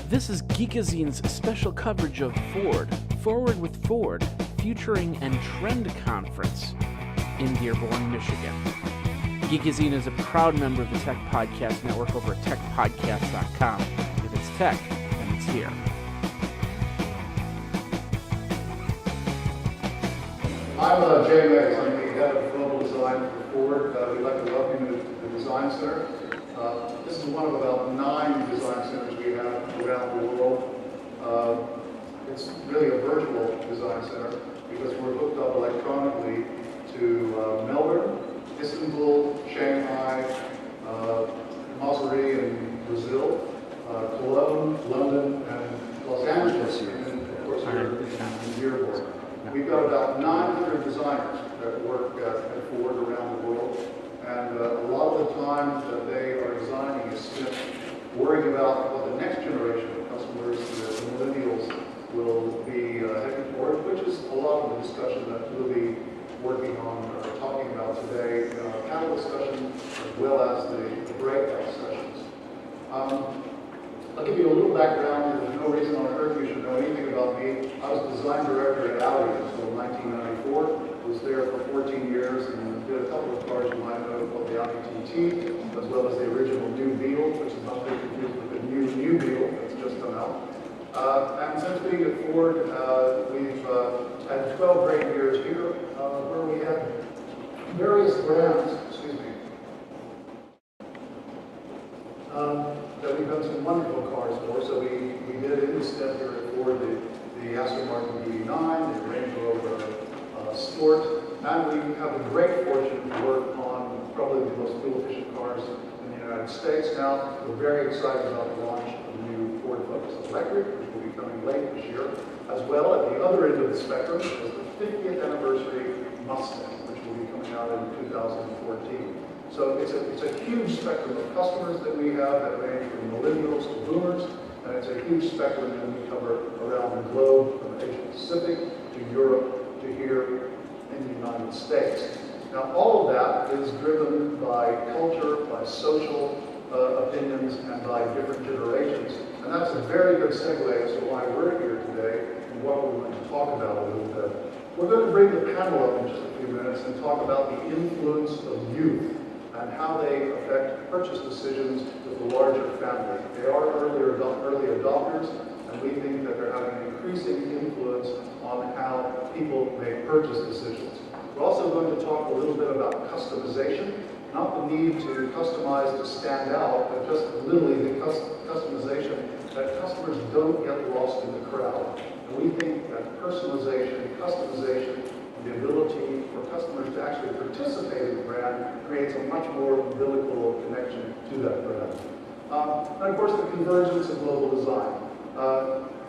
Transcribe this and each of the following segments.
This is Geekazine's special coverage of Ford, Forward with Ford, Futuring and Trend Conference in Dearborn, Michigan. Geekazine is a proud member of the Tech Podcast Network over at techpodcast.com. If it's tech, then it's here. I'm Jay Meggs. I'm the head of global design for Ford. We'd like to welcome you to the Design Center. This is one of about 9 design centers we have around the world. It's really a virtual design center because we're hooked up electronically to Melbourne, Istanbul, Shanghai, Maseru in Brazil, Cologne, London, and Los Angeles, and of course here in Dearborn. We've got about 900 designers that work at Ford around the world, and a lot of the time that they are designing is spent worrying about what the next generation of customers, the millennials, will be heading toward, which is a lot of the discussion that we'll be working on or talking about today in our panel discussion as well as the breakout sessions. I'll give you a little background. There's no reason on earth you should know anything about me. I was design director at Audi until 1994. Was there for 14 years and did a couple of cars you might know called the Audi TT, as well as the original New Beetle, which is not to be confused with the new Beetle that's just come out. And since being at Ford, we've had 12 great years here, where we had various brands, that we've done some wonderful cars for. So we did in the step here at Ford the Aston Martin DB9, the Range Rover Sport, and we have a great fortune to work on probably the most fuel-efficient cars in the United States. Now, we're very excited about the launch of the new Ford Focus Electric, which will be coming late this year, as well at the other end of the spectrum is the 50th anniversary Mustang, which will be coming out in 2014. So it's a huge spectrum of customers that we have that range from millennials to boomers, and it's a huge spectrum that we cover around the globe, from Asia Pacific to Europe to here in the United States. Now, all of that is driven by culture, by social opinions, and by different generations. And that's a very good segue as to why we're here today and what we're going to talk about a little bit. We're going to bring the panel up in just a few minutes and talk about the influence of youth and how they affect purchase decisions with the larger family. They are early adopters, and we think that they're having an increasing influence on how people make purchase decisions. We're also going to talk a little bit about customization, not the need to customize to stand out, but just literally the customization that customers don't get lost in the crowd. And we think that personalization, customization, the ability for customers to actually participate in the brand creates a much more umbilical connection to that brand. And of course, the convergence of global design.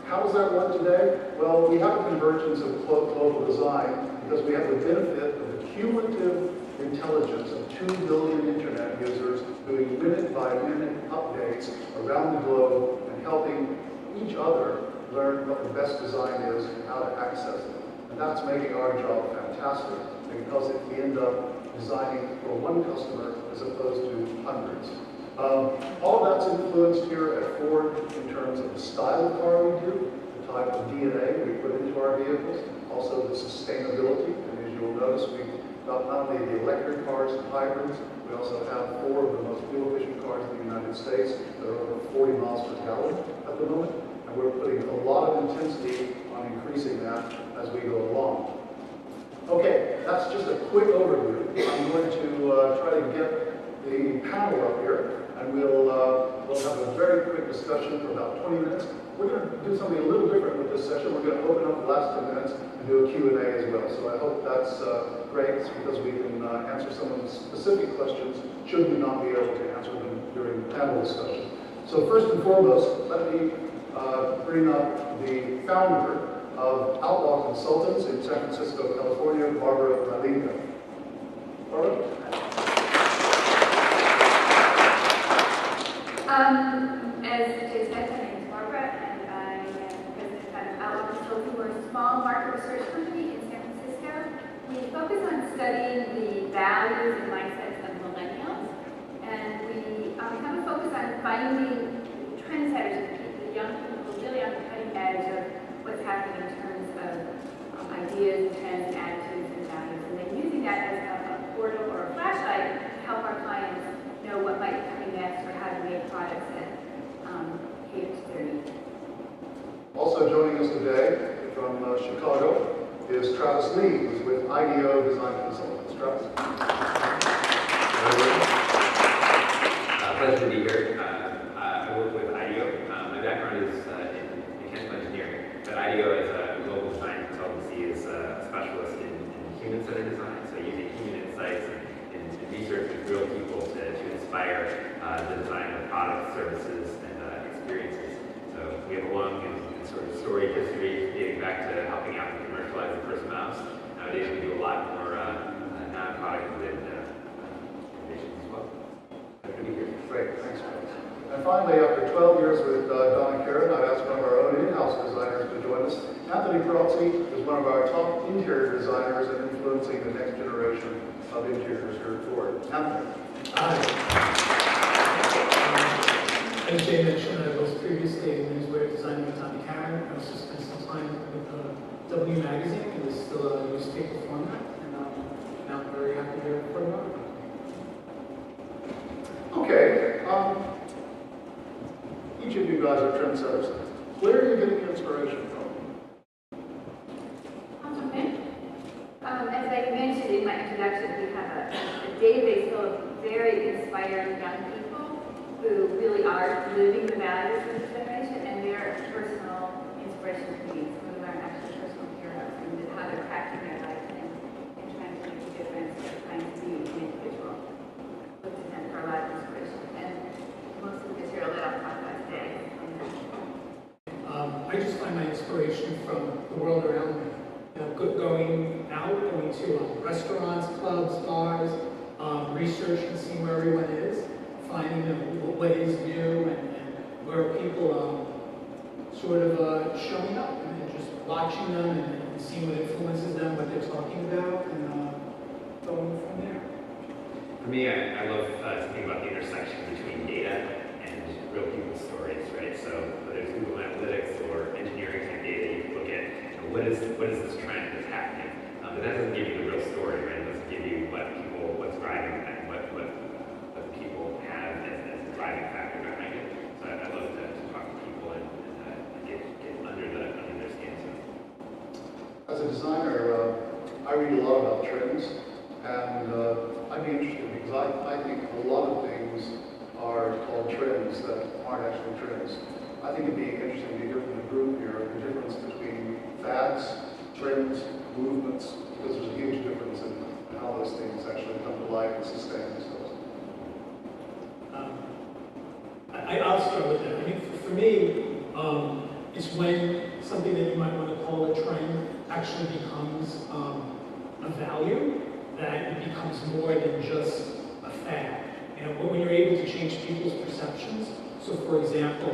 How does that work today? Well, we have a convergence of global design because we have the benefit of the cumulative intelligence of 2 billion internet users doing minute-by-minute updates around the globe and helping each other learn what the best design is and how to access it. And that's making our job fantastic because we end up designing for one customer as opposed to hundreds. All of that's influenced here at Ford in terms of the style of car we do, the type of DNA we put into our vehicles, also the sustainability. And as you'll notice, we've got not only the electric cars and hybrids, we also have 4 of the most fuel-efficient cars in the United States that are over 40 miles per gallon at the moment. And we're putting a lot of intensity on increasing that as we go along. Okay, that's just a quick overview. I'm going to try to get the panel up here, and we'll have a very quick discussion for about 20 minutes. We're going to do something a little different with this session. We're going to open up the last 10 minutes and do a Q&A as well. So I hope that's great because we can answer some of the specific questions should we not be able to answer them during the panel discussion. So first and foremost, let me bring up the founder of Outlaw Consultants in San Francisco, California, Bylenga. Barbara? As Jay said, my name is Barbara, and I am president of Outlaw Consulting. We're a small market research company in San Francisco. We focus on studying the values and mindsets of millennials, and we have a focus on finding trendsetters, the young people Travis Lee, who's with IDEO Design Consultants. Travis. Pleasure to be here. I work with IDEO. My background is in mechanical engineering, but IDEO as a global design consultancy is a specialist in human-centered design, so using human insights and research with real people to inspire the design of products, services, and experiences. So we have a long and sort of storied history dating back to helping out to commercialize the first mouse. Nowadays we do a lot more non-product related innovations as well. Good to be here. Great, thanks, Travis. And finally, after 12 years with Donna Karen, I've asked one of our own in-house designers to join us. Anthony Peralti is one of our top interior designers and influencing the next generation of interiors here at Ford. Anthony. Hi. As Jay mentioned, I was previously a newswear designer with Tommy Karen. I also spent some time with W Magazine. It was still a newspaper format, and now I'm very happy here for the moment. Okay, each of you guys are trendsetters. Where are you getting inspiration from? As I mentioned in my introduction, we have a database full of very inspiring young people who really are living the values of this generation, and their personal inspiration to me. Some of them are actually personal heroes, and how they're crafting their life and trying to make a difference, and trying to be an individual. Look to them for a lot of inspiration, and most of the material that I'll talk about today. I just find my inspiration from the world around me. You know, going out, going to restaurants, clubs, bars, researching, seeing where everyone is, finding what is new and where people sort of showing up, and just watching them and seeing what influences them, what they're talking about, and going from there. For me, I love to think about the intersection between data and real people's stories, right? So whether it's Google Analytics or engineering type data, you look at what is this trend that's happening, but that doesn't give you the real story, right? It doesn't give you what's driving that, what the people have as a driving factor behind it. So I love to talk to people and get under their skin. As a designer, I read a lot about trends, and I'd be interested because I think a lot of things are called trends that aren't actually trends. I think it'd be interesting to hear from the group here the difference between fads, trends, movements, because there's a huge difference in how those things actually come to life and sustain themselves. I'll start with that. I mean, for me, it's when something that you might want to call a trend actually becomes a value, that it becomes more than just a fad. You know, when you're able to change people's perceptions. So, for example,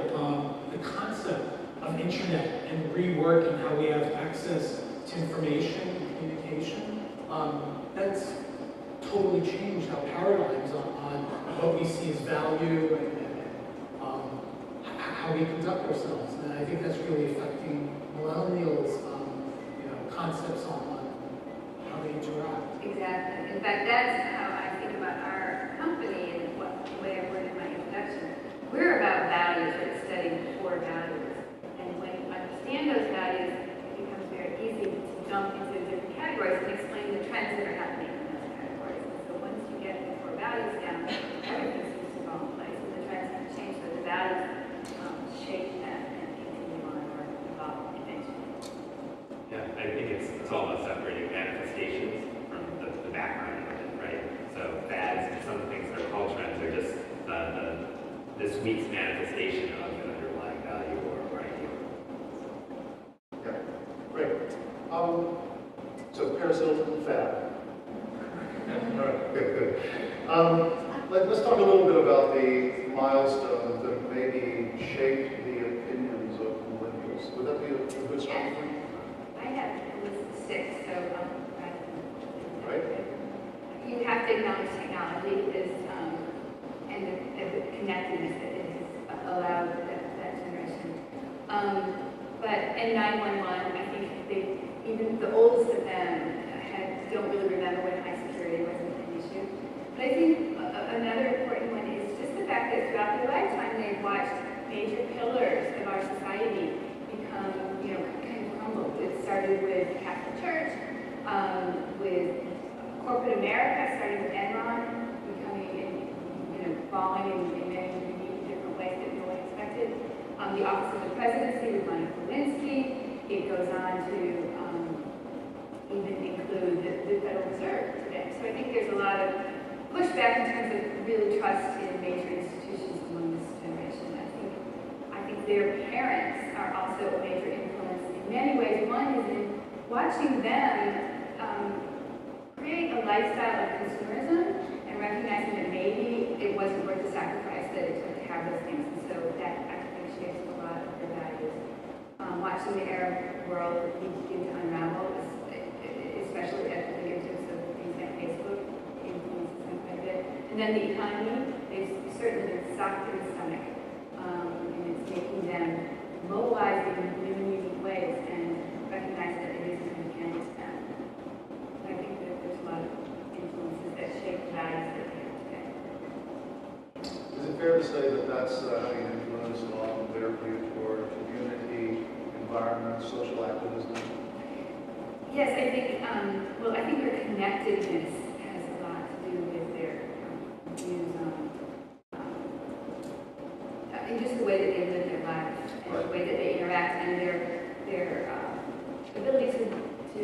the concept of internet and reworking how we have access to information and communication, that's totally changed our paradigms on what we see as value and how we conduct ourselves. And I think that's really affecting millennials' concepts on how they interact. Exactly. In fact, that's how I think about our company and the way I worded my introduction. We're about values, we're studying core values. And when you understand those values, it becomes very easy to jump into different categories and explain the trends that are happening in those categories. And so once you get the core values down, everything seems to fall in place. And the trends have changed, so the values shape that and continue on or evolve eventually. Yeah, I think it's all about separating manifestations from the background of it, right? So fads and some things that are called trends are just this week's manifestation of an underlying value or ideal. Yeah, great. So Paris Hilton, fad. All right, good. Let's talk a little bit about the milestones that maybe shaped the opinions of millennials. Would that be a good starting point? I have at least 6, so Right. you have to acknowledge technology is and the connectedness that it has allowed that generation. And 911, I think even the oldest of them don't really remember when high security wasn't an issue. But I think another important one is just the fact that throughout their lifetime they've watched major pillars of our society become, kind of crumble. It started with the Catholic Church, with corporate America, starting with Enron, becoming, falling in many unique different ways that no one expected. The Office of the Presidency with Monica Lewinsky. It goes on to even include the Federal Reserve today. So I think there's a lot of pushback in terms of really trust in major institutions among this generation. I think their parents are also a major influence in many ways. One is in watching them create a lifestyle of consumerism and recognizing that maybe it wasn't worth the sacrifice that it took to have those things. And so that I think shapes a lot of their values. Watching the Arab world begin to unravel, especially at the fingertips of things like Facebook, influences them quite a bit. And then the economy, they've certainly been socked in the stomach. And it's making them mobilize in new and unique ways and recognize that it isn't going to end with them. So I think that there's a lot of influences that shape the values that they have today. Is it fair to say that that's having an influence on their view toward community, environment, social activism? Yes, I think, I think their connectedness has a lot to do with their views on, and just the way that they live their lives, and the way that they interact, and their ability to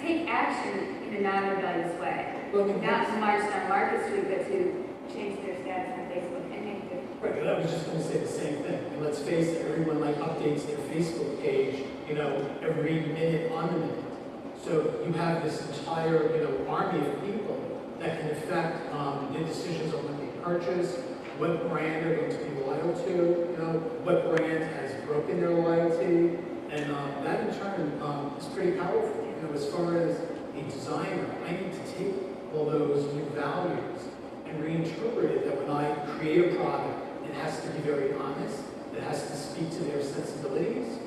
take action in a non-rebellious way. Not to march down Market Street, but to change their status on Facebook and make it. Right, I was just going to say the same thing. And let's face it, everyone updates their Facebook page, every minute on the minute. So you have this entire, army of people that can affect their decisions on what they purchase, what brand they're going to be loyal to, what brand has broken their loyalty, and that in turn is pretty powerful. As far as a designer, I need to take all those new values and reinterpret it that when I create a product, it has to be very honest, it has to speak to their sensibilities,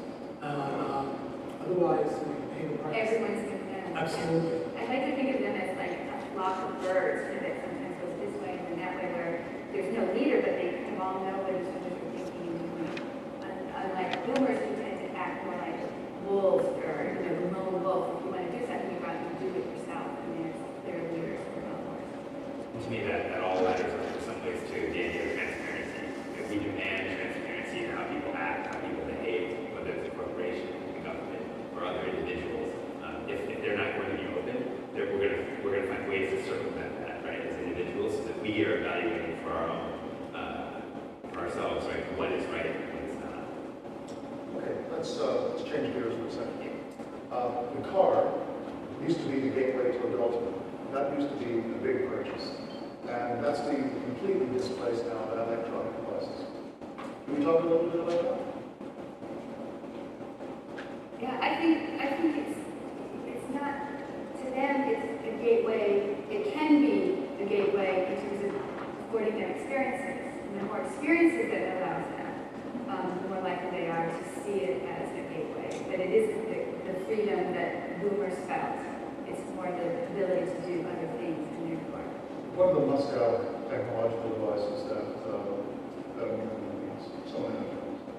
otherwise we can pay the price. Everyone's different. Absolutely. I like to think of them as like a flock of birds, that sometimes goes this way and then that way, where there's no leader, but they kind of all know what each other are thinking and doing. Unlike boomers who tend to act more like wolves, or the lone wolf. If you want to do something about it, you do it yourself, and there's clear leaders who are not more. To me, that all ladders up in some ways to the idea of transparency. If we demand transparency in how people act, how people behave, whether it's a corporation, the government, or other individuals, if they're not going to be open, we're going to find ways to circumvent that, right, as individuals, so that we are evaluating for our own, for ourselves, right, what is right and what is not. Okay, let's change gears for a second. The car used to be the gateway to adulthood. That used to be the big purchase. And that's being completely displaced now by electronic devices. Can we talk a little bit about that? Yeah, I think it's not, to them, it's a gateway. It can be a gateway in terms of affording them experiences. And the more experiences that it allows them, the more likely they are to see it as a gateway. But it isn't the freedom that boomers felt. It's more the ability to do other things in their car. What are the must-have technological devices that someone has?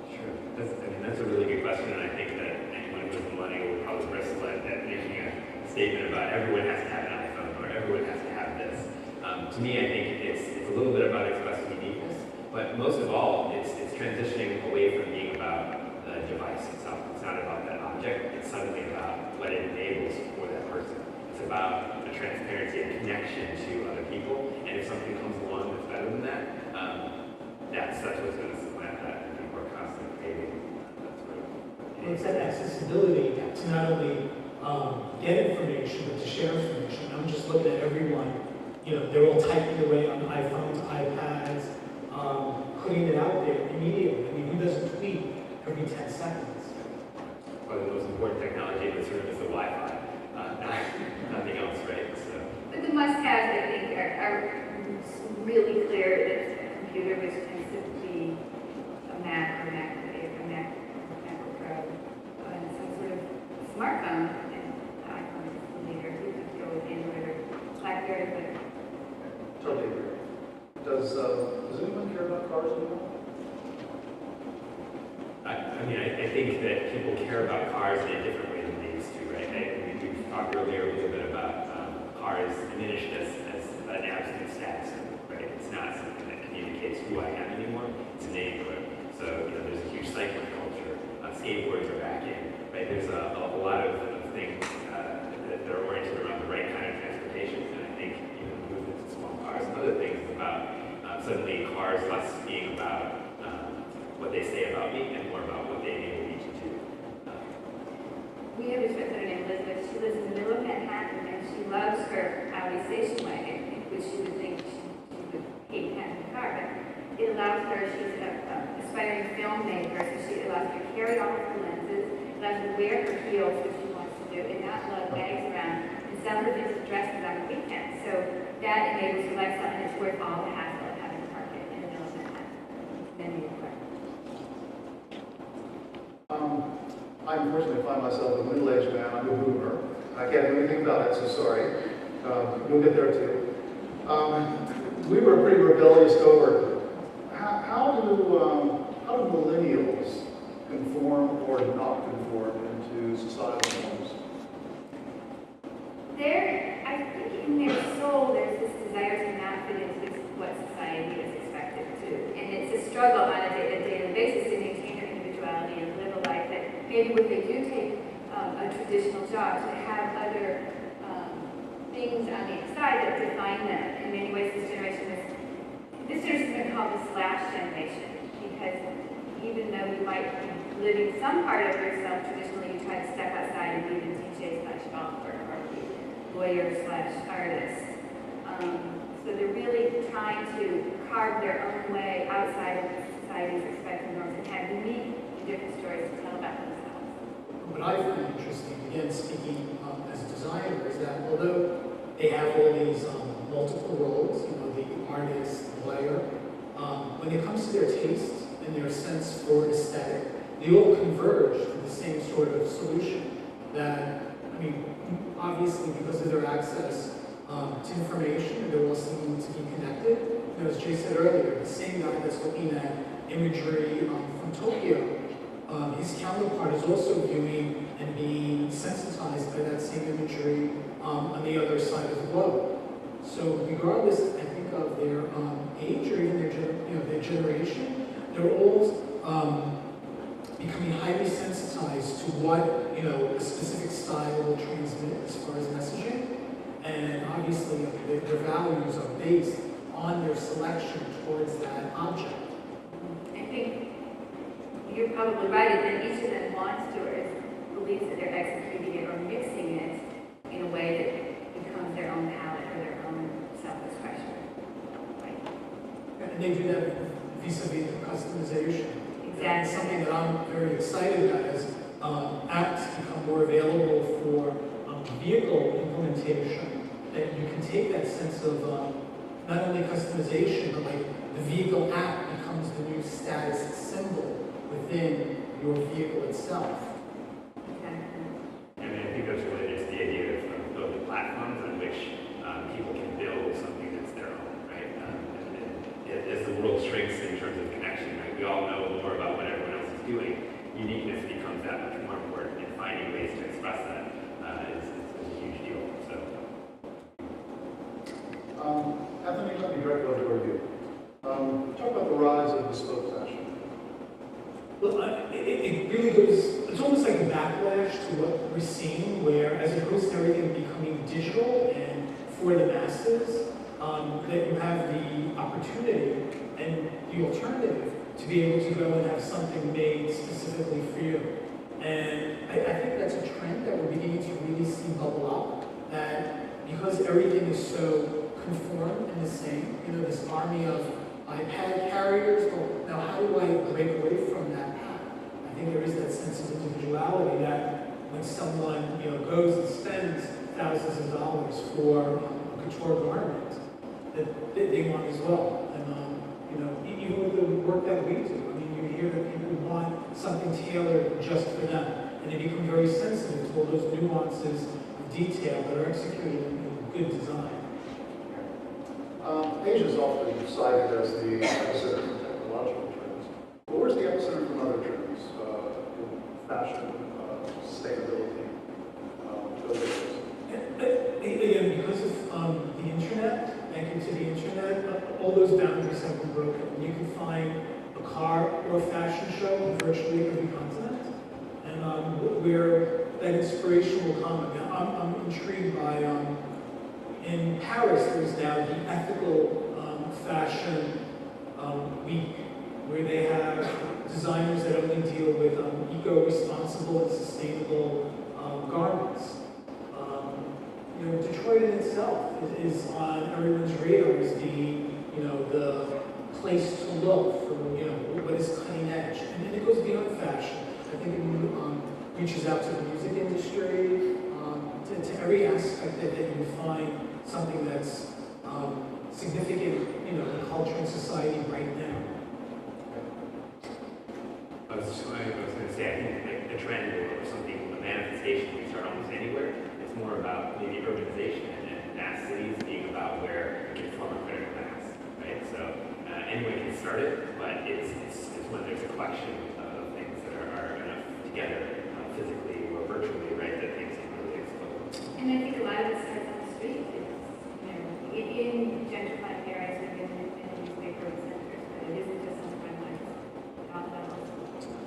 Sure. That's a really good question, and I think that anyone who's millennial would probably bristle at making a statement about everyone has to have an iPhone or everyone has to have this. To me, I think it's a little bit about expressing uniqueness, but most of all, it's transitioning away from being about the device itself. It's not about that object. It's suddenly about what it enables for that person. It's about a transparency and connection to other people, and if something comes along that's better than that, that's what's going to supplant that, and people are constantly craving. It's that accessibility to not only get information, but to share information. I'm just looking at everyone, they're all typing away on iPhones, iPads, putting it out there immediately. I mean, who doesn't tweet every 10 seconds? Probably the most important technology in this room is the Wi-Fi. Nothing else, right? So. But the must-haves, I think, are really clear. That a computer, which tends to be a Mac or MacBook Pro, and some sort of smartphone, and iPhone is the leader. You could go with Android or BlackBerry, but Totally agree. Does anyone care about cars anymore? I think that people care about cars in a different way than they used to, right? We talked earlier a little bit about cars diminished as an absolute status symbol, right? It's not something that communicates who I am anymore. It's a neighborhood. So there's a huge cycling culture. Skateboards are back in, right? There's a lot of things that are oriented around the right kind of transportation, and I think the movement to small cars and other things is about suddenly cars less being about what they say about me and more about what they enable me to do. We have a Trendsetter named Elizabeth. She lives in the middle of Manhattan, and she loves her Audi station wagon, which she would think she would hate having a car, but it allows her, she's an aspiring filmmaker, so she allows her to carry all of her lenses, allows her to wear her heels, which she wants to do, and not lug bags around, and sell her things dresses on the weekend. So that enables her lifestyle, and it's worth all the hassle of having to park it in the middle of Manhattan. Then you park. I unfortunately find myself a middle-aged man. I'm a boomer. I can't do anything about it, so sorry. You'll get there too. We were a pretty rebellious cohort. How do millennials conform or not conform into societal norms? I think in their soul, there's this desire to not fit into what society is expected to. And it's a struggle on a daily basis to maintain their individuality and live a life that maybe when they do take a traditional job, to have other things on the inside that define them. In many ways, this generation has been called the slash generation, because even though you might be living some part of yourself traditionally, you try to step outside and be the DJ/golfer or the lawyer/artist. So they're really trying to carve their own way outside of society's expected norms and have unique and different stories to tell about themselves. What I find interesting, again, speaking as a designer, is that although they have all these multiple roles, the artist, the player, when it comes to their taste and their sense for aesthetic, they all converge to the same sort of solution. That, obviously because of their access to information, they're all seeming to be connected. As Jay said earlier, the same guy that's looking at imagery from Tokyo, his counterpart is also viewing and being sensitized by that same imagery on the other side of the globe. So regardless, I think, of their age or even their generation, they're all becoming highly sensitized to what a specific style will transmit as far as messaging, and obviously their values are based on their selection towards that object. I think you're probably right, and each of them wants to or believes that they're executing it or mixing it in a way that becomes their own palette or their own self-expression. Right? And they do that vis-a-vis the customization. Exactly. It's something that I'm very excited about as apps become more available for vehicle implementation, that you can take that sense of not only customization, but like the vehicle app becomes the new status symbol within your vehicle itself. Exactly. I think that's really just the idea of building platforms on which people can build something that's their own, right? And as the world shrinks in terms of connection, right, we all know more about what everyone else is doing. Uniqueness becomes that much more important, and finding ways to express that is a huge deal. So, Anthony, let me direct over to you. Talk about the rise of bespoke fashion. Well, it really goes, it's almost like a backlash to what we're seeing, where as opposed to everything becoming digital and for the masses, that you have the opportunity and the alternative to be able to go and have something made specifically for you. And I think that's a trend that we're beginning to really see bubble up, that because everything is so conformed and the same, this army of iPad carriers, well, now how do I break away from that path? I think there is that sense of individuality that when someone goes and spends thousands of dollars for a couture garment, that they want as well. And even with the work that we do, you hear that people want something tailored just for them, and they become very sensitive to all those nuances of detail that are executed in good design. Asia is often cited as the epicenter for technological trends. But where's the epicenter from other trends? Fashion, sustainability, those areas? connected to the internet, all those boundaries have been broken. You can find a car or a fashion show on virtually every continent, and where that inspiration will come. I mean, I'm intrigued by, in Paris, there's now the ethical fashion week, where they have designers that only deal with eco-responsible and sustainable garments. You know, Detroit in itself is on everyone's radar as the place to look for, what is cutting edge. And it goes beyond fashion. I think it reaches out to the music industry, to every aspect that you find something that's significant, in culture and society right now. I was going to say, I think like a trend or something, a manifestation can start almost anywhere. It's more about maybe urbanization and mass cities being about where it can form a critical mass, right? So anyone can start it, but it's when there's a collection of things that are enough together, physically or virtually, right, that things can really explode. And I think a lot of it starts on the street. In gentrified areas, we've been in these neighborhood centers, but it isn't just on timelines.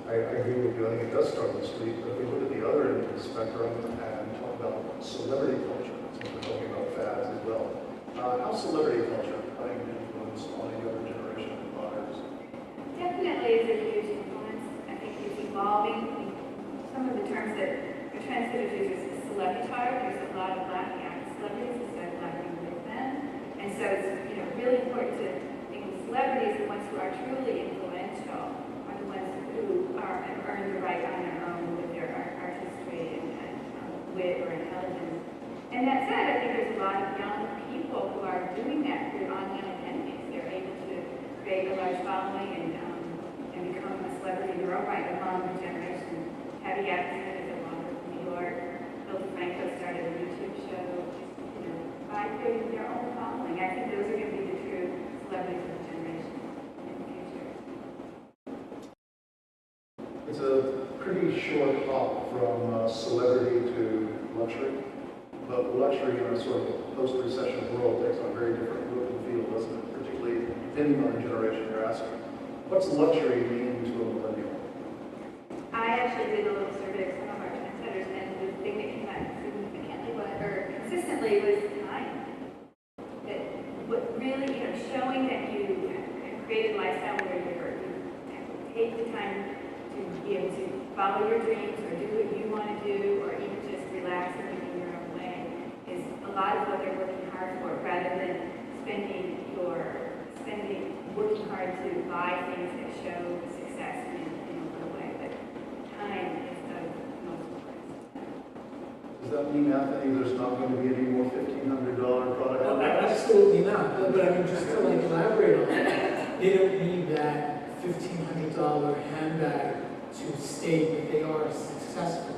I agree with you. I think it does start on the street, but if we look at the other end of the spectrum and talk about celebrity culture, since we're talking about fads as well, how celebrity culture having an influence on the younger generation of buyers? Definitely is a huge influence. I think it's evolving. Some of the terms that the Trendsetters use is celebritard. There's a lot of black young celebrities instead of black women with them. And so it's really important to think of celebrities, the ones who are truly influential, are the ones who have earned the right on their own with their artistry and wit or intelligence. And that said, I think there's a lot of young people who are doing that through online identities. They're able to create a large following and become a celebrity in their own right among the generation. Heavy Atkinson is a blogger from New York. Bill Franco started a YouTube show, by creating their own following. I think those are going to be the true celebrities of the generation in the future. It's a pretty short hop from celebrity to luxury, but luxury in a sort of post-recession world takes on a very different look and feel, doesn't it? Particularly depending on the generation you're asking. What's luxury mean to a millennial? I actually did a little survey of some of our trendsetters, and the thing that came out significantly consistently was time. That what really, showing that you have created a lifestyle where you take the time to be able to follow your dreams or do what you want to do, or even just relax and be in your own way, is a lot of what they're working hard for, rather than working hard to buy things that show success in a little way. But time is the most important. Does that mean, Anthony, there's not going to be any more $1,500 product? Well, absolutely not. But I mean, just to elaborate on that, they don't need that $1,500 handbag to state that they are successful.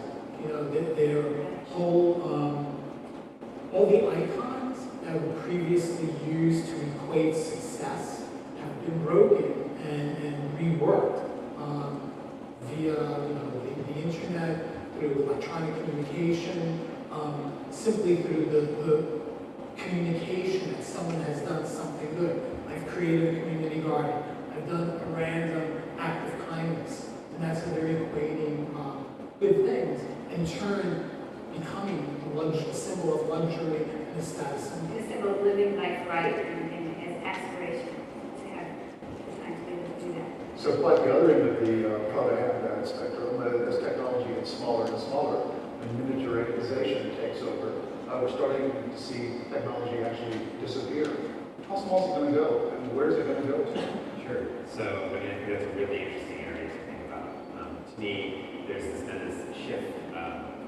Their whole, all the icons that were previously used to equate success have been broken and reworked via the internet, through electronic communication, simply through the communication that someone has done something good. I've created a community garden. I've done a random act of kindness. And that's how they're equating good things, in turn becoming a symbol of luxury and a status symbol. A symbol of living life right and as aspiration to have the time to be able to do that. So quite the other end of the product handbag spectrum, as technology gets smaller and smaller, and miniaturization takes over, we're starting to see technology actually disappear. How small is it going to go, and where is it going to go to? Sure. So I think that's a really interesting area to think about. To me, there's been this shift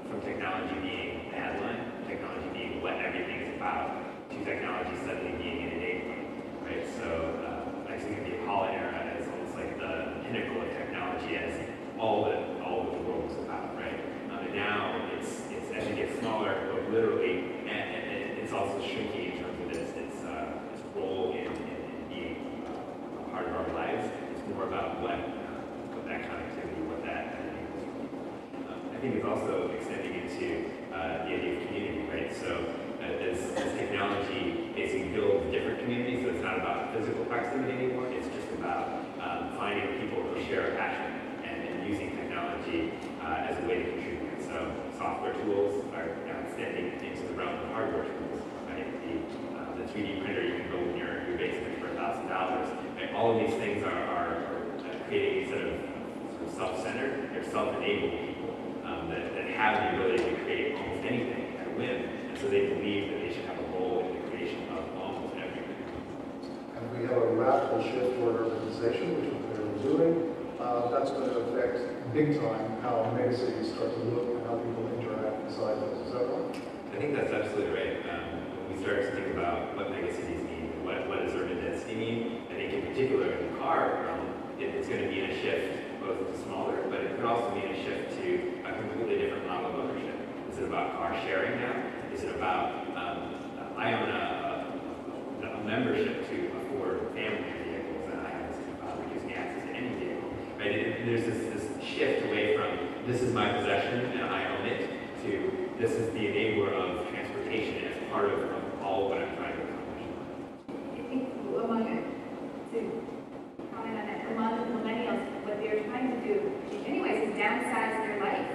from technology being the headline, technology being what everything is about, to technology suddenly being an enabler, right? So I think of the Apollo era as almost like the pinnacle of technology, as all that the world was about, right? And now it's as it gets smaller, but literally, and it's also shrinking in terms of its role in being a part of our lives. It's more about what that connectivity, what that enables. I think it's also extending into the idea of community, right? So as technology basically builds different communities, so it's not about physical proximity anymore, it's just about finding people who share a passion and using technology as a way to contribute. So software tools are extending into the realm of hardware tools, right? The 3D printer you can build in your basement for $1,000. Right? All of these things are creating sort of self-centered, they're self-enabled people that have the ability to create almost anything at a whim, and so they believe that they should have a role in the creation of almost everything. And we have a radical shift toward urbanization, which we're clearly doing. That's going to affect big time how megacities start to look and how people interact inside those. Is that right? I think that's absolutely right. When we start to think about what megacities mean, what does urban density mean, I think in particular in the car realm, it's going to mean a shift both to smaller, but it could also mean a shift to a completely different model of ownership. Is it about car sharing now? Is it about, I own a membership to afford family vehicles, and I have this gives me access to any vehicle, right? There's this shift away from, this is my possession and I own it, to this is the enabler of transportation as part of all what I'm trying to accomplish. I think to comment on that, among the millennials, what they're trying to do, in many ways, is downsize their life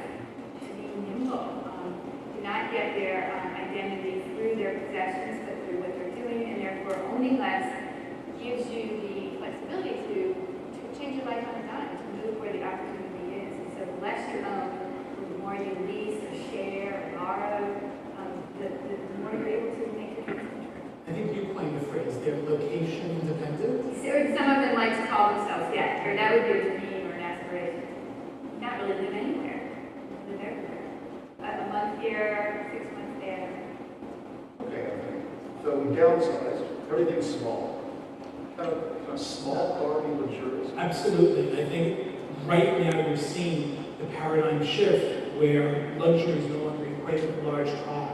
to be nimble, to not get their identity through their possessions, but through what they're doing, and therefore owning less gives you the flexibility to change your life on a dime, to move where the opportunity is. And so the less you own, the more you lease or share or borrow, the more you're able to make your dreams come true. I think you coined the phrase, they're location independent. Some of them like to call themselves, yeah, or that would be a dream or an aspiration. Not really live anywhere, live everywhere. A month here, 6 months there. Okay, Anthony. So we downsized. Everything's small. Kind of small car be luxurious. Absolutely. I think right now we're seeing the paradigm shift where luxury is no longer equated with a large car,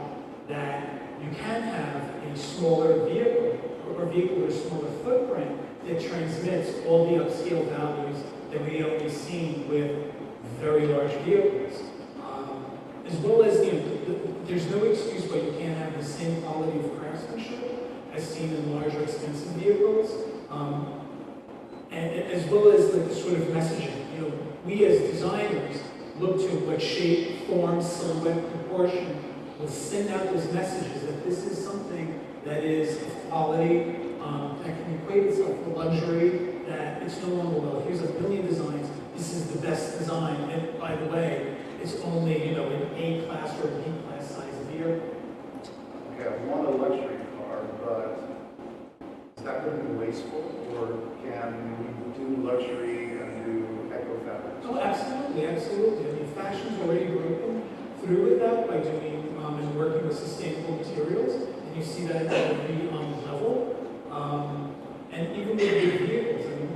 that you can have a smaller vehicle or a vehicle with a smaller footprint that transmits all the upscale values that we only see with very large vehicles. As well as, there's no excuse why you can't have the same quality of craftsmanship as seen in larger, expensive vehicles. And as well as the sort of messaging. We as designers look to what shape, form, silhouette, proportion will send out those messages that this is something that is of quality, that can equate itself to luxury, that it's no longer, well, here's a billion designs, this is the best design, and by the way, it's only, an A-class or a B-class size vehicle. Okay, I want a luxury car, but is that going to be wasteful, or can we do luxury and do eco-fabrics? Oh, absolutely, absolutely. I mean, fashion's already broken through with that by doing and working with sustainable materials, and you see that at every level. And even with big vehicles, I mean,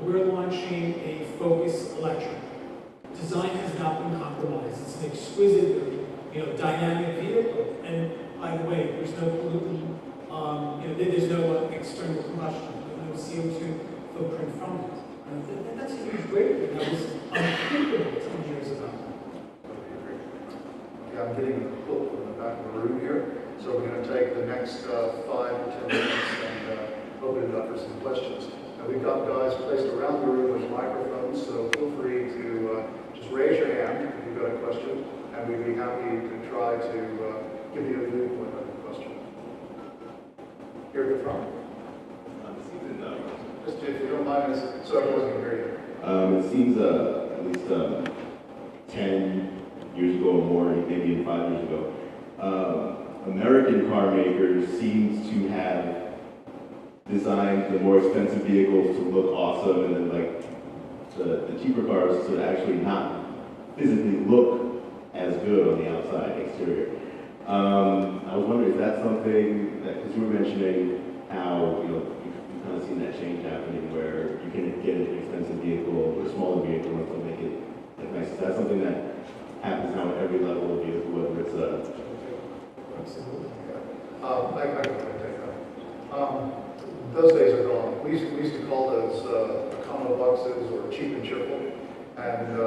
we're launching a Focus Electric. Design has not been compromised. It's an exquisite, dynamic vehicle. And by the way, there's no pollutant, there's no external combustion, no CO2 footprint from it. That's a huge breakthrough. That was unthinkable 10 years ago. Okay, I'm getting a quote from the back of the room here, so we're going to take the next 5 to 10 minutes and open it up for some questions. And we've got guys placed around the room with microphones, so feel free to just raise your hand if you've got a question, and we'd be happy to try to give you a viewpoint on the question. Here at the front. Just if you don't mind, so everyone can hear you. It seems at least 10 years ago or more, maybe even 5 years ago, American car makers seems to have designed the more expensive vehicles to look awesome, and then the cheaper cars to actually not physically look as good on the outside exterior. I was wondering, is that something that, because you were mentioning how you've kind of seen that change happening where you can get an expensive vehicle or a smaller vehicle and still make it nice. Is that something that happens now at every level of vehicle, whether it's Absolutely. I can take that. Those days are gone. We used to call those Econo boxes or cheap and cheerful, and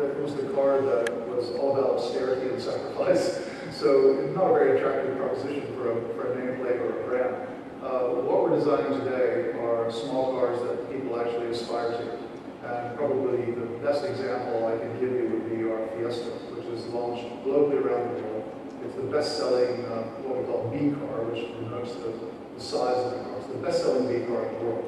it was the car that was all about austerity and sacrifice. So it's not a very attractive proposition for a nameplate or a brand. What we're designing today are small cars that people actually aspire to. And probably the best example I can give you would be our Fiesta, which is launched globally around the world. It's the best-selling, what we call B car, which denotes the size of the car. It's the best-selling B car in the world.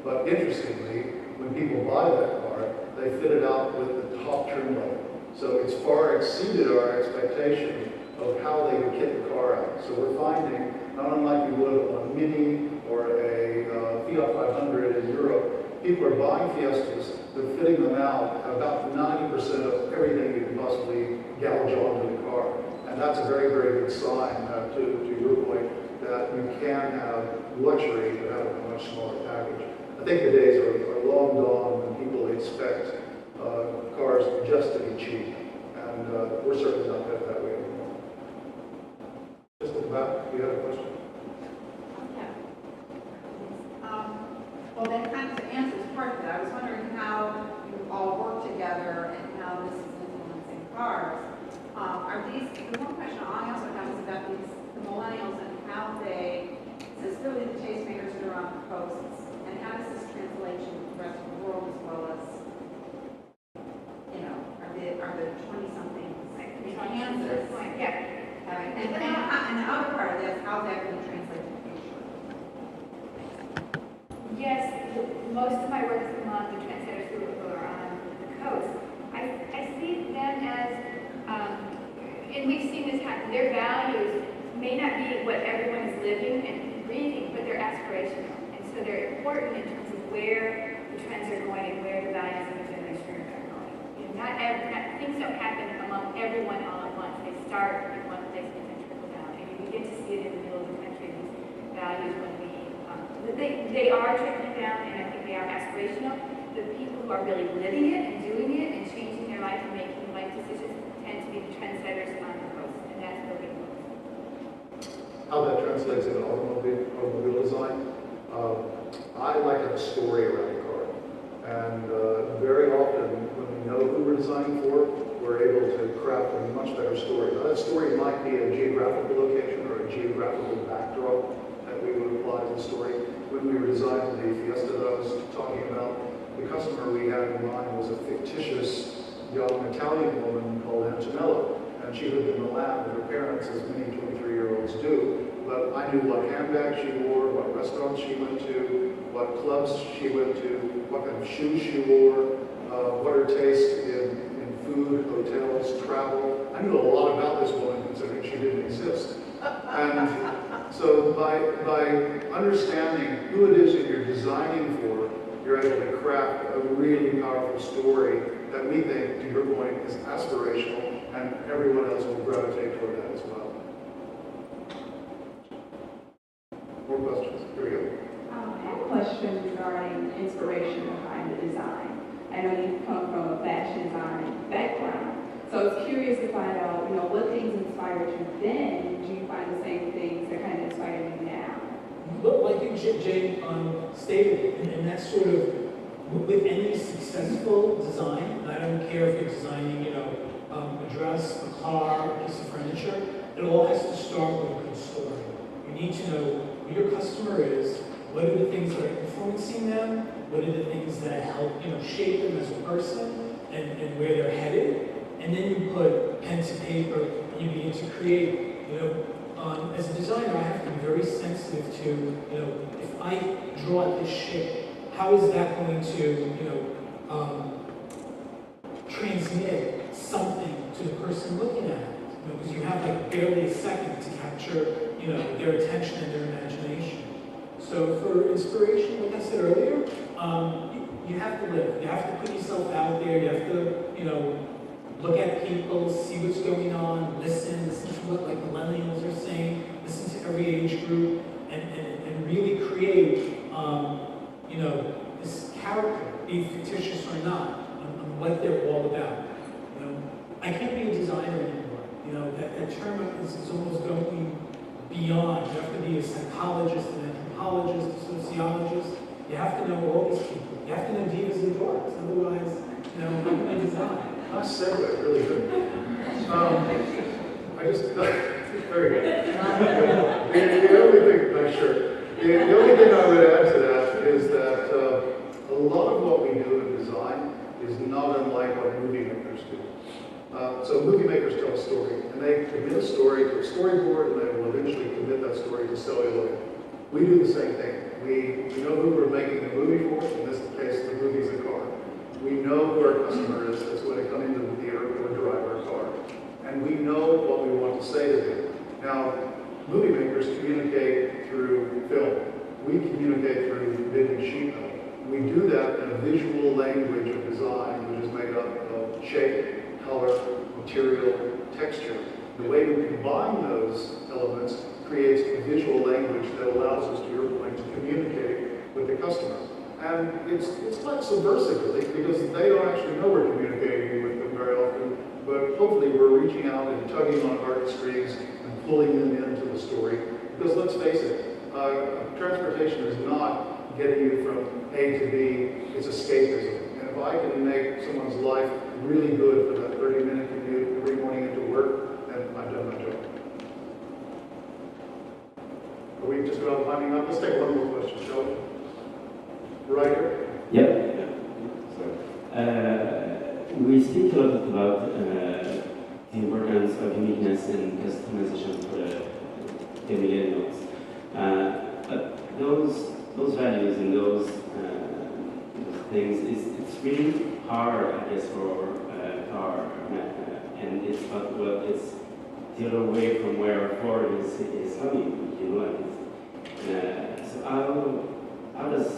But interestingly, when people buy that car, they fit it out with the top trim level. So it's far exceeded our expectation of how they would kit the car out. So we're finding, not unlike you would on a Mini or a Fiat 500 in Europe, people are buying Fiestas, they're fitting them out at about 90% of everything you can possibly gouge onto the car. And that's a very, very good sign, to your point, that you can have luxury but have a much smaller package. I think the days are long gone when people expect cars just to be cheap. And we're certainly not headed that way anymore. Just at the back, do you have a question? Well, that kind of answers part of that. I was wondering how you all work together and how this is influencing cars. Are these, the one question I also have is about the millennials and how they, this is really the tastemakers that are on the coasts, and how does this translate to the rest of the world as well as, you know, are the 20-somethings like Kansas? Yeah. And the other part of this, how's that going to translate to the future? Yes, most of my work is among the trendsetters who are on the coast. I see them as, and we've seen this happen, their values may not be what everyone is living and breathing, but they're aspirational. And so they're important in terms of where the trends are going and where the values of the generation are going. You know, things don't happen among everyone all at once. They start in one place and then trickle down. And you begin to see it in the middle of the country, these values when we they are trickling down, and I think they are aspirational. The people who are really living it and doing it and changing their life and making life decisions tend to be the trendsetters on the coast, and that's where we look. How that translates into automobile design, I like to have a story around the car. And very often, when we know who we're designing for, we're able to craft a much better story. Now, that story might be a geographical location or a geographical backdrop that we would apply to the story. When we were designing the Fiesta that I was talking about, the customer we had in mind was a fictitious young Italian woman called Antonella. And she lived in Milan with her parents, as many 23-year-olds do. But I knew what handbag she wore, what restaurants she went to, what clubs she went to, what kind of shoes she wore, what her taste in food, hotels, travel. I knew a lot about this woman considering she didn't exist. And so by understanding who it is that you're designing for, you're able to craft a really powerful story that we think, to your point, is aspirational, and everyone else will gravitate toward that as well. More questions? Here we go. I have a question regarding inspiration behind the design. I know you come from a fashion design background, so I was curious to find out, you know, what things inspired you then. Do you find the same things that kind of inspire you now? Well, I think Jay stated, and that's sort of with any successful design. And I don't care if you're designing, you know, a dress, a car, a piece of furniture. It all has to start with a good story. You need to know who your customer is, what are the things that are influencing them, what are the things that help, you know, shape them as a person, and where they're headed. And then you put pen to paper, and you begin to create. You know, as a designer, I have to be very sensitive to, you know, if I draw this shape, how is that going to, you know, transmit something to the person looking at it? You know, because you have like barely a second to capture, you know, their attention and their imagination. So for inspiration, like I said earlier, you have to live. You have to put yourself out there. You have to, you know, look at people, see what's going on, listen to what like millennials are saying, listen to every age group, and really create, you know, this character, be it fictitious or not, on what they're all about. You know, I can't be a designer anymore. You know, that term is almost going beyond. You have to be a psychologist, an anthropologist, a sociologist. You have to know all these people. You have to know divas and dorks. Otherwise, you know, how can I design? Nice segue, really good. I just, very good. The only thing, sure. The only thing I would add to that is that a lot of what we do in design is not unlike what movie makers do. So movie makers tell a story, and they commit a story to a storyboard, and they will eventually commit that story to celluloid. We do the same thing. We know who we're making the movie for. In this case, the movie's a car. We know who our customer is. That's when they come into the theater or drive our car. And we know what we want to say to them. Now, movie makers communicate through film. We communicate through big sheet metal. We do that in a visual language of design, which is made up of shape, color, material, texture. The way we combine those elements creates a visual language that allows us, to your point, to communicate with the customer. And it's quite subversive, really, because they don't actually know we're communicating with them very often, but hopefully we're reaching out and tugging on heartstrings and pulling them into the story. Because let's face it, transportation is not getting you from A to B, it's escapism. And if I can make someone's life really good for that 30-minute commute every morning into work, then I've done my job. Are we just about winding up? Let's take one more question, shall we? Right here. Yep. We speak a lot about the importance of uniqueness and customization for the millennials. But those values and those things, it's really hard, I guess, for a car, and it's not, well, it's the other way from where Ford is coming, you know. So how does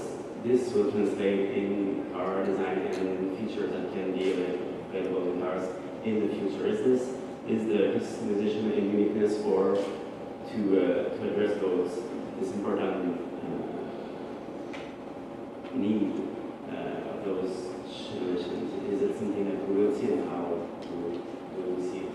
this will translate in car design and features that can be available in cars in the future? Is the customization and uniqueness for to address this important need of those generations? Is it something that we will see, and how will we see it?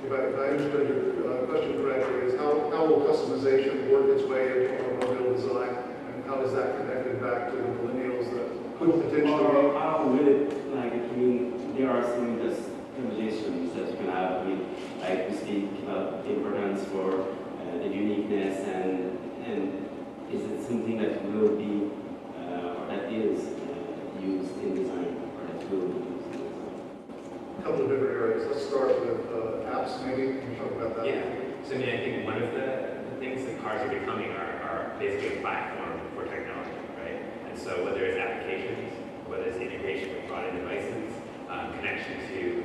If I understood your question correctly, is how will customization work its way into automobile design, and how does that connect it back to the millennials that could potentially Or be? how will it, like, I mean, there are some just conversations that you can have with, like, we speak about the importance for the uniqueness, and is it something that will be, or that is used in design, or that will be used in design? A couple of different areas. Let's start with apps, maybe. Can you talk about that? Yeah. So I mean, I think one of the things that cars are becoming are basically a platform for technology, right? And so whether it's applications, whether it's integration with product devices, connection to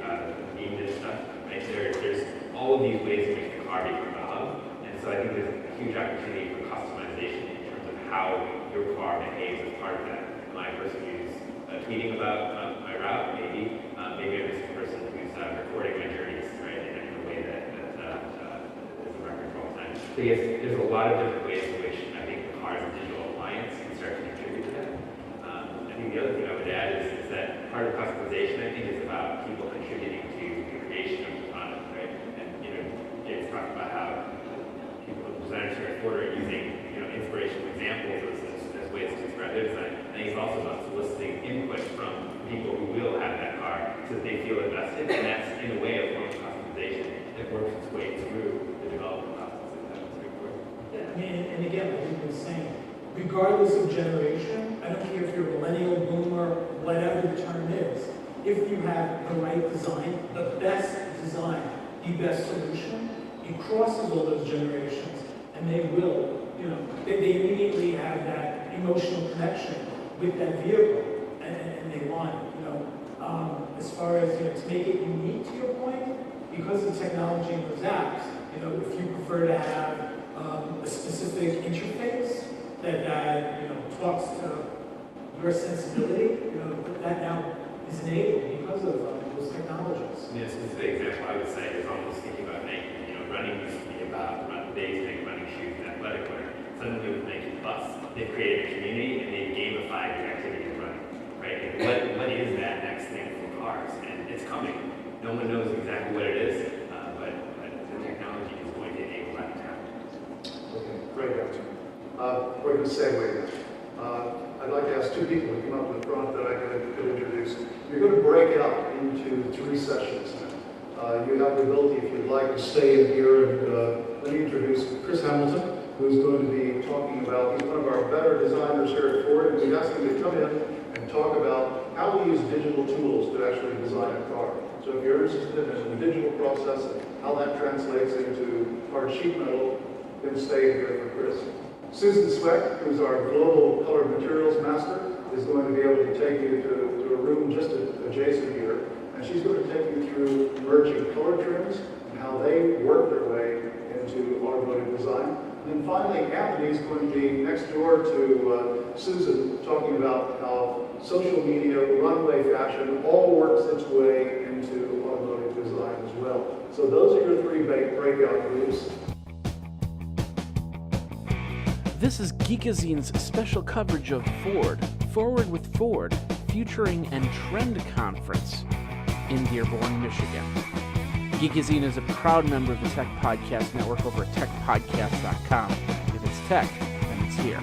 beam and stuff, right? There's all of these ways in which the car becomes a hub. And so I think there's a huge opportunity for customization in terms of how your car behaves as part of that. Am I a person who's tweeting about my route? Maybe. Maybe I'm just a person who's recording my journeys, right, in a way that is a record for all time. So yes, there's a lot of different ways in which I think the cars and digital alliance can start to contribute to that. I think the other thing I would add is that part of customization, I think, is about people contributing to the creation of the product, right? And, you know, James talked about how people, designers here at Ford, are using, you know, inspirational examples as ways to describe their design. I think it's also about soliciting input from people who will have that car so that they feel invested, and that's in a way a form of customization that works its way through the development process. That's very important. Yeah, I mean, and again, like you've been saying, regardless of generation, I don't care if you're a millennial, boomer, whatever the term is, if you have the right design, the best design, the best solution, it crosses all those generations, and they will, you know, they immediately have that emotional connection with that vehicle, and they want it, you know. As far as, you know, to make it unique, to your point, because of technology and those apps, you know, if you prefer to have a specific interface that you know, talks to your sensibility, you know, that now is enabled because of those technologies. I mean, a specific example I would say is almost thinking about Nike. You know, running used to be about basic running shoes and athletic wear. Suddenly with Nike Plus, they've created a community and they've gamified the activity of running, right? And what is that next thing for cars? And it's coming. No one knows exactly what it is, but the technology is going to enable that to happen. Okay, great answer. We're going to segue now. I'd like to ask two people to come up to the front that I could introduce. You're going to break it up into 3 sessions now. You have the ability, if you'd like, to stay in here and let me introduce Chris Hamilton, who's going to be talking about, he's one of our better designers here at Ford, and we asked him to come in and talk about how we use digital tools to actually design a car. So if you're interested in the digital process and how that translates into hard sheet metal, then stay here for Chris. Susan Sweck, who's our global color materials master, is going to be able to take you to a room just adjacent here, and she's going to take you through emerging color trends and how they work their way into automotive design. And then finally, Anthony's going to be next door to Susan, talking about how social media, runway fashion, all works its way into automotive design as well. So those are your three breakout groups. This is Geekazine's special coverage of Ford, Forward with Ford, Futuring and Trend Conference in Dearborn, Michigan. Geekazine is a proud member of the Tech Podcast Network over at techpodcast.com. If it's tech, then it's here.